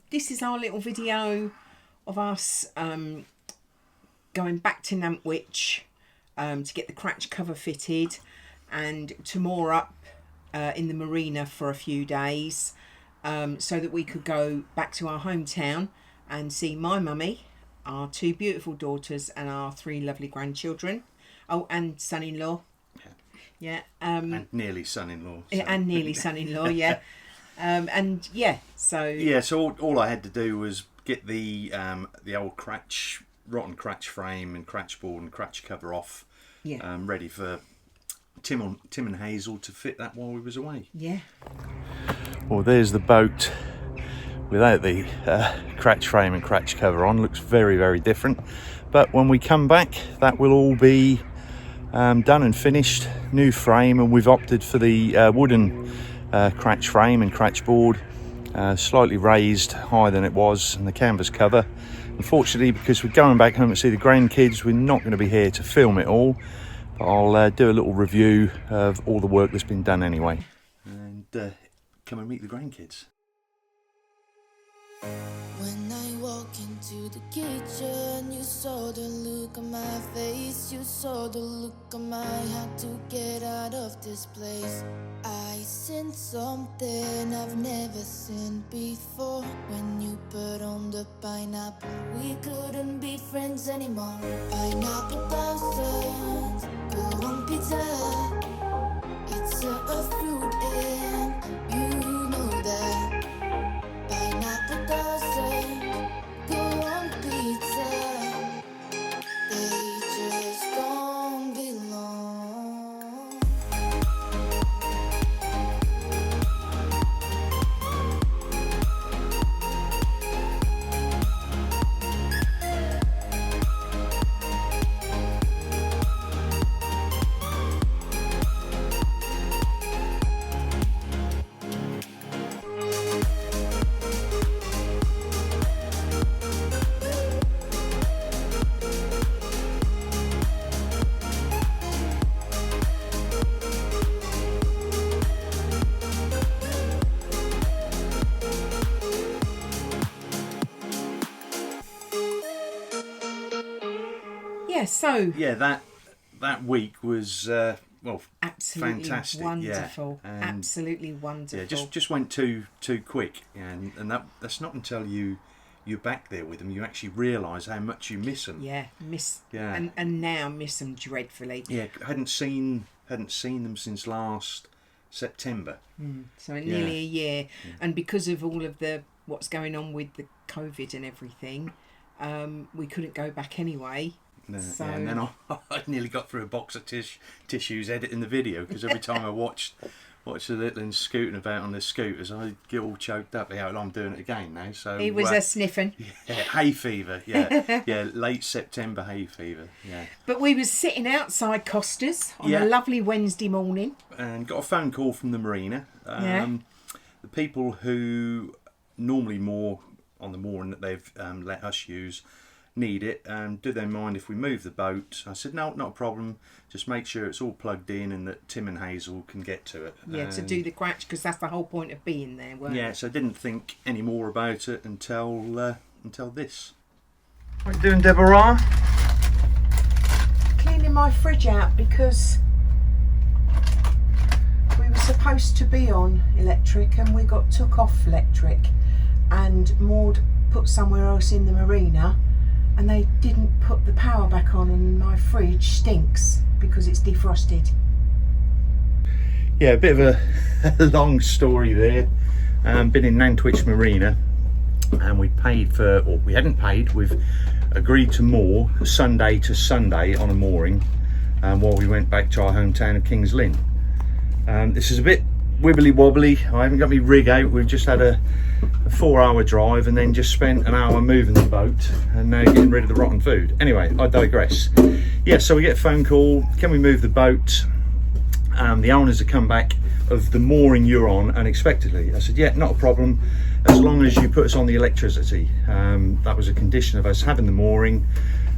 this is our little video of us going back to Nantwich to get the Cratch cover fitted and to moor up in the Marina for a few days so that we could go back to our hometown and see my mummy, our 2 beautiful daughters and our 3 lovely grandchildren. Oh, and son-in-law. Yeah. And nearly son-in-law. So. And nearly son-in-law, yeah. And yeah, so... Yeah, so all I had to do was get the old Cratch, rotten Cratch frame and Cratch board and Cratch cover off. Yeah. Ready for Tim and Hazel to fit that while we was away. Yeah. Well, there's the boat without the Cratch frame and Cratch cover on. Looks very, very different. But when we come back, that will all be done and finished. New frame, and we've opted for the wooden Cratch frame and Cratch board, slightly raised higher than it was, and the canvas cover. Unfortunately, because we're going back home to see the grandkids, we're not going to be here to film it all, but I'll do a little review of all the work that's been done anyway, and come and meet the grandkids. When I walk into the kitchen, you saw the look on my face, you saw the look on my heart to get out of this place. I seen something I've never seen before. When you put on the pineapple, we couldn't be friends anymore. Pineapple thousands, go on pizza. It's a fruit and you know that. Pineapple doesn't go on pizza. They just don't belong. Yeah, so... Yeah, that week was, well, absolutely fantastic. Wonderful. Yeah. Absolutely wonderful. Yeah, just went too quick, and that's not until you're back there with them you actually realise how much you miss them. Yeah, Yeah. And now miss them dreadfully. Yeah, hadn't seen them since last September. So nearly a year, and because of all of what's going on with the COVID and everything, we couldn't go back anyway. No, So... yeah, and then I nearly got through a box of tissues editing the video, because every time I watched the little ones scooting about on their scooters, I get all choked up. Yeah, I'm doing it again now. So it was a sniffing. Yeah, hay fever. Yeah, yeah, late September hay fever. Yeah. But we was sitting outside Costa's on a lovely Wednesday morning, and got a phone call from the Marina. The people who normally moor on the mooring that they've let us use need it. Do they mind if we move the boat? I said, no, not a problem. Just make sure it's all plugged in and that Tim and Hazel can get to it. Yeah, to do the Cratch, because that's the whole point of being there, weren't Yeah, so I didn't think any more about it until this. What are you doing, Deborah? Cleaning my fridge out because we were supposed to be on electric and we got took off electric, and Maud put somewhere else in the Marina, and they didn't put the power back on, and my fridge stinks because it's defrosted. Yeah, a bit of a long story there. Been in Nantwich Marina, and we hadn't paid, we've agreed to moor Sunday to Sunday on a mooring while we went back to our hometown of Kings Lynn. This is a bit wibbly wobbly. I haven't got my rig out. We've just had a 4-hour drive and then just spent an hour moving the boat and now getting rid of the rotten food. Anyway, I digress. Yeah, so we get a phone call, can we move the boat? The owners have come back of the mooring you're on unexpectedly. I said, yeah, not a problem, as long as you put us on the electricity. That was a condition of us having the mooring.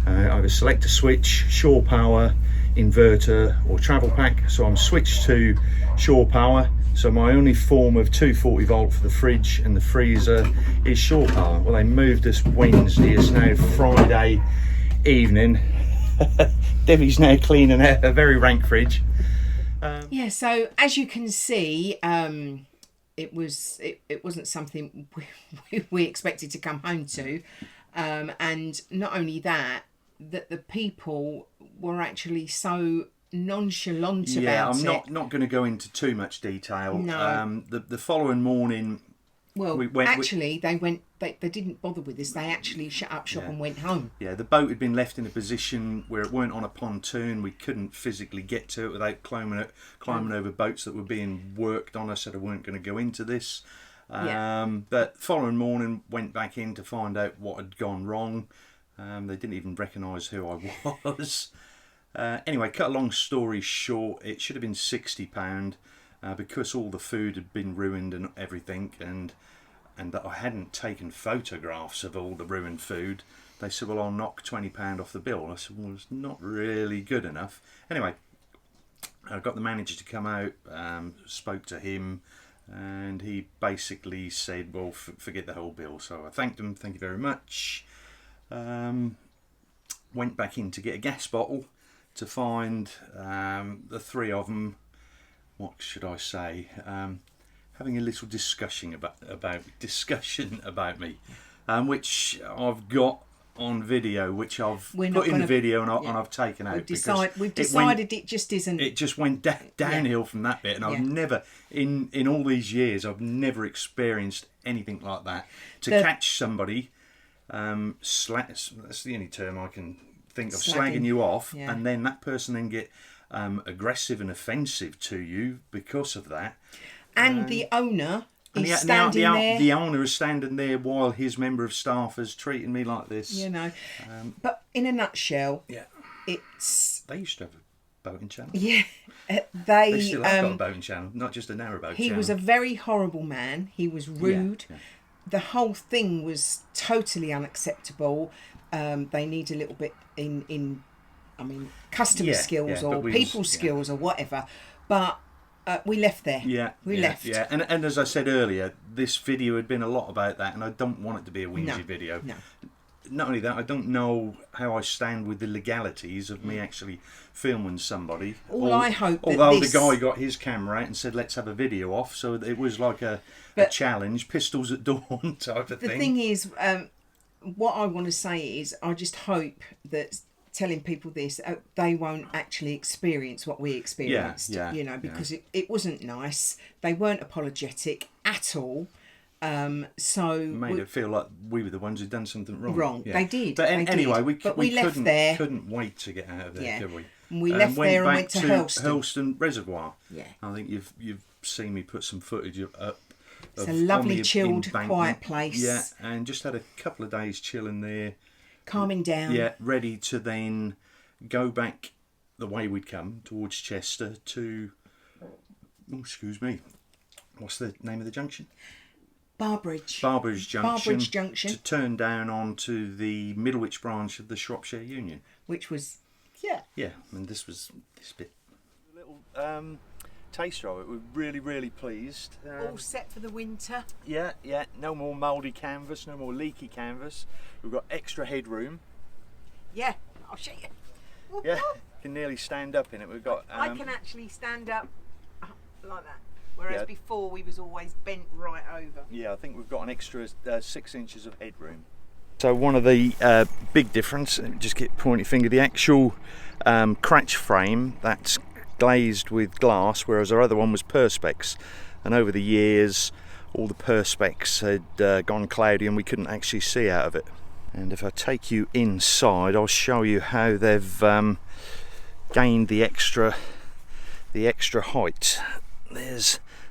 Either select a switch, shore power, inverter or travel pack. So I'm switched to shore power, So my only form of 240 volt for the fridge and the freezer is shore power. Well, they moved us Wednesday, it's now Friday evening. Debbie's now cleaning out a very rank fridge. Yeah, so as you can see, it wasn't something we expected to come home to, and not only that the people were actually so nonchalant about it. Yeah, I'm not going to go into too much detail. No. The following morning, Well, we went, they didn't bother with us. They actually shut up shop and went home. Yeah, the boat had been left in a position where it weren't on a pontoon. We couldn't physically get to it without climbing over boats that were being worked on us, so they weren't going to go into this. But following morning, went back in to find out what had gone wrong. They didn't even recognise who I was. Anyway, cut a long story short, it should have been £60 because all the food had been ruined and everything, and that I hadn't taken photographs of all the ruined food. They said, well, I'll knock £20 off the bill. I said, well, it's not really good enough. Anyway, I got the manager to come out, spoke to him, and he basically said, well, forget the whole bill. So I thanked him, thank you very much. Went back in to get a gas bottle to find the three of them, what should I say, having a little discussion about me, which I've got on video, which I've put in the video and I've taken out. We've decided it just isn't. It just went downhill from that bit, and I've never, in all these years, I've never experienced anything like that. To catch somebody, that's the only term I can think of, slagging you off, and then that person then get aggressive and offensive to you because of that. And the owner is standing there. The owner is standing there while his member of staff is treating me like this. You know, but in a nutshell, it's... They used to have a boating channel. Yeah, they still have got a boating channel, not just a narrowboat channel. He was a very horrible man. He was rude. Yeah. The whole thing was totally unacceptable. They need a little bit in customer skills or people skills or whatever. But we left there. We left. Yeah, and as I said earlier, this video had been a lot about that, and I don't want it to be a whingy video. No. Not only that, I don't know how I stand with the legalities of me actually filming somebody. I hope that although the guy got his camera out and said, let's have a video off, so it was like a challenge, pistols at dawn type of thing. The thing is, what I want to say is, I just hope that telling people this, they won't actually experience what we experienced. Because it wasn't nice. They weren't apologetic at all. So made it feel like we were the ones who'd done something wrong. They did. But anyway, we left there. Couldn't wait to get out of there, could we? And we left there and went to Hurlston Reservoir. Yeah. I think you've seen me put some footage up. It's a lovely, chilled, quiet place. Yeah, and just had a couple of days chilling there, calming down. Yeah, ready to then go back the way we'd come towards Chester to. Oh, excuse me. What's the name of the junction? Barbridge Junction. To turn down onto the Middlewich branch of the Shropshire Union, which was and this bit a little taster of it. We're really pleased. All set for the winter. Yeah, no more mouldy canvas, no more leaky canvas. We've got extra headroom. Yeah, I'll show you. Yeah, you can nearly stand up in it. We've got I can actually stand up like that. Whereas before we was always bent right over. Yeah, I think we've got an extra 6 inches of headroom. So one of the big difference, just get pointy finger, the actual Cratch frame, that's glazed with glass, whereas our other one was perspex. And over the years, all the perspex had gone cloudy and we couldn't actually see out of it. And if I take you inside, I'll show you how they've gained the extra height.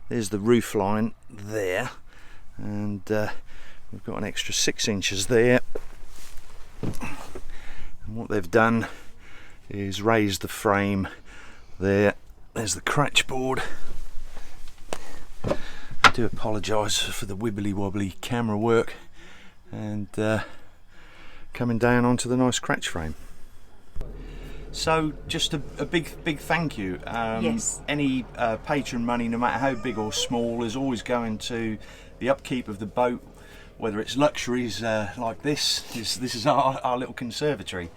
There's the roof line there, and we've got an extra 6 inches there. And what they've done is raise the frame there. There's the Cratch board. I do apologise for the wibbly wobbly camera work, and coming down onto the nice Cratch frame. So just a big thank you. Yes. Any patron money, no matter how big or small, is always going to the upkeep of the boat, whether it's luxuries like this is our little conservatory,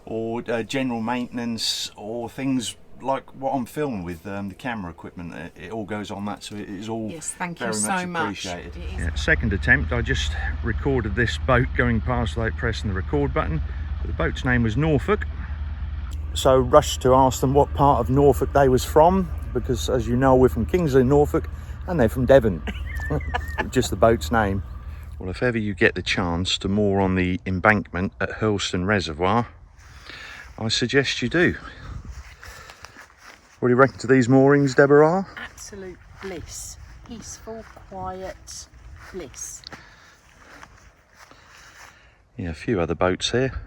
or general maintenance, or things like what I'm filming with, the camera equipment. It all goes on that, so it is all thank very you so much much. appreciated. Yeah, second attempt, I just recorded this boat going past without pressing the record button. The boat's name was Norfolk. So rushed to ask them what part of Norfolk they was from, because as you know, we're from Kingsley, Norfolk, and they're from Devon. Just the boat's name. Well, if ever you get the chance to moor on the embankment at Hurlston Reservoir, I suggest you do. What do you reckon to these moorings, Deborah? Absolute bliss. Peaceful, quiet bliss. Yeah, a few other boats here.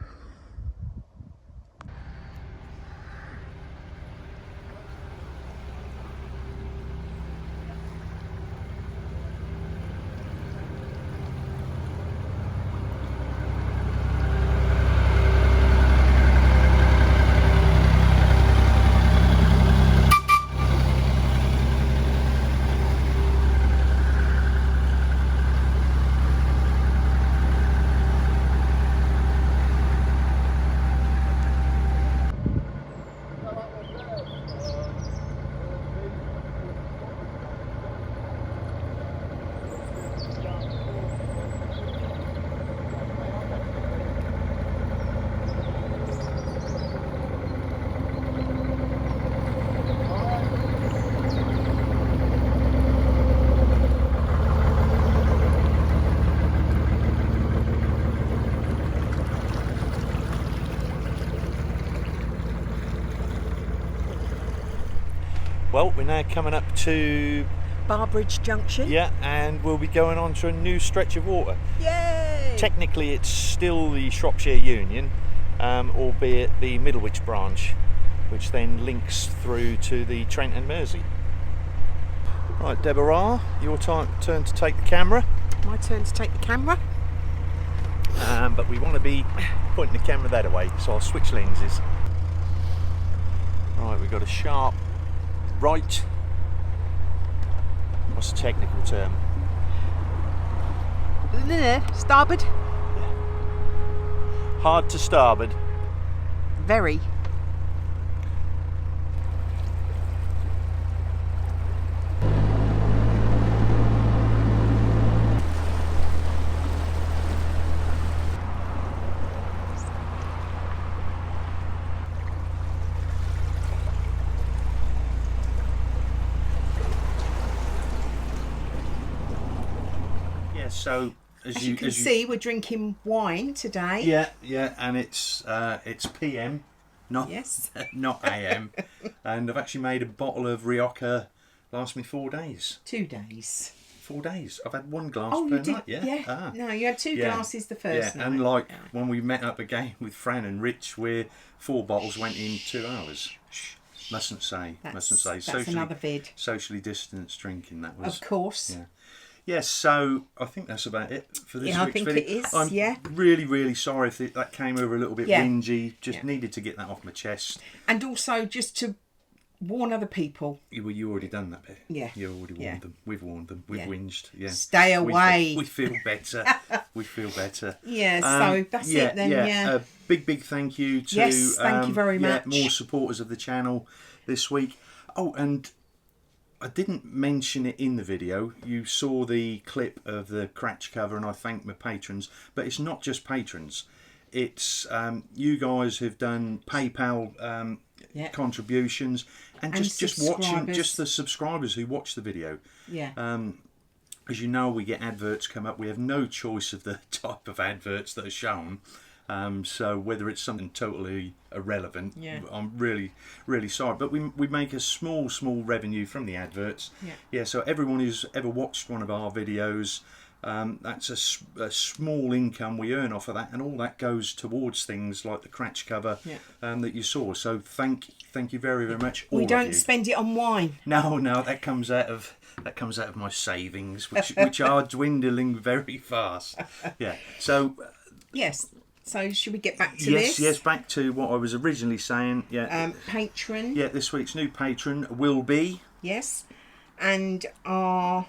Well, we're now coming up to Barbridge Junction. yeah, and we'll be going on to a new stretch of water. Yay! Technically, it's still the Shropshire Union, albeit the Middlewich branch, which then links through to the Trent and Mersey. Right, Deborah, your turn to take the camera. My turn to take the camera. But we want to be pointing the camera that way, so I'll switch lenses. Right, we've got a sharp right. What's the technical term? Starboard. Hard to starboard. Very. So As you can see, we're drinking wine today. Yeah, and it's PM, not not AM. And I've actually made a bottle of Rioja. Last me 4 days. 2 days. 4 days. I've had one glass Oh, per you did? night. Yeah. No, you had two glasses the first night. And like when we met up again with Fran and Rich, where 4 bottles went in 2 hours. Mustn't say. That's Socially, another vid. Socially distanced drinking. That was. Of course. Yeah. Yes, so I think that's about it for this week's think video. it is, I'm really sorry if that came over a little bit whingy. Just needed to get that off my chest. And also just to warn other people. You already done that bit. Yeah. You already warned them. We've warned them. We've whinged. Yeah. Stay away. We feel better. We feel better. Yeah, so that's it then. Yeah. A big thank you to yes, thank you very much. More supporters of the channel this week. Oh, and I didn't mention it in the video. You saw the clip of the Cratch cover, and I thank my patrons. But it's not just patrons. It's you guys have done PayPal contributions, and just watching, just the subscribers who watch the video. Yeah. As you know, we get adverts come up. We have no choice of the type of adverts that are shown. So whether it's something totally irrelevant, I'm really sorry. But we make a small revenue from the adverts. Yeah. So everyone who's ever watched one of our videos, that's a small income we earn off of that, and all that goes towards things like the Cratch cover that you saw. So thank you very much. We don't spend it on wine. No, that comes out of my savings, which are dwindling very fast. Yeah. So yes. So should we get back to yes, this? yes, back to what I was originally saying. Yeah. Patron. Yeah, this week's new patron will be... Yes. And our...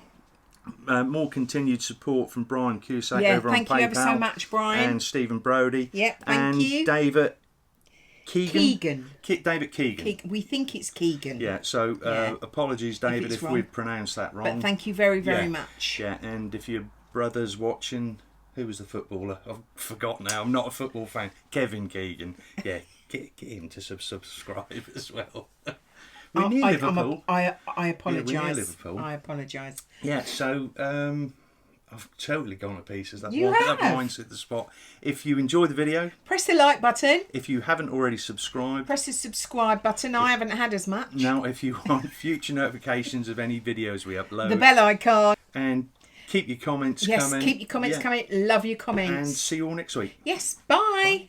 more continued support from Brian Cusack Yeah, over on PayPal. thank you ever so much, Brian. And Stephen Brody. Yeah, thank and you. David Keegan. Keegan. David Keegan. We think it's Keegan. Yeah, so apologies, David, if we've pronounced that wrong. But thank you very, very much. Yeah, and if your brother's watching, who was the footballer? I've forgotten now. I'm not a football fan. Kevin Keegan. Yeah, get him to subscribe as well. We're near Liverpool. I apologise. Yeah, we're near Liverpool. I apologise. Yeah, so I've totally gone to pieces. That wind's at the spot. If you enjoy the video, press the like button. If you haven't already subscribed, press the subscribe button. I haven't had as much. Now, if you want future notifications of any videos we upload, the bell icon. And keep your comments coming. Yes, keep your comments coming. Love your comments. And see you all next week. Yes, bye.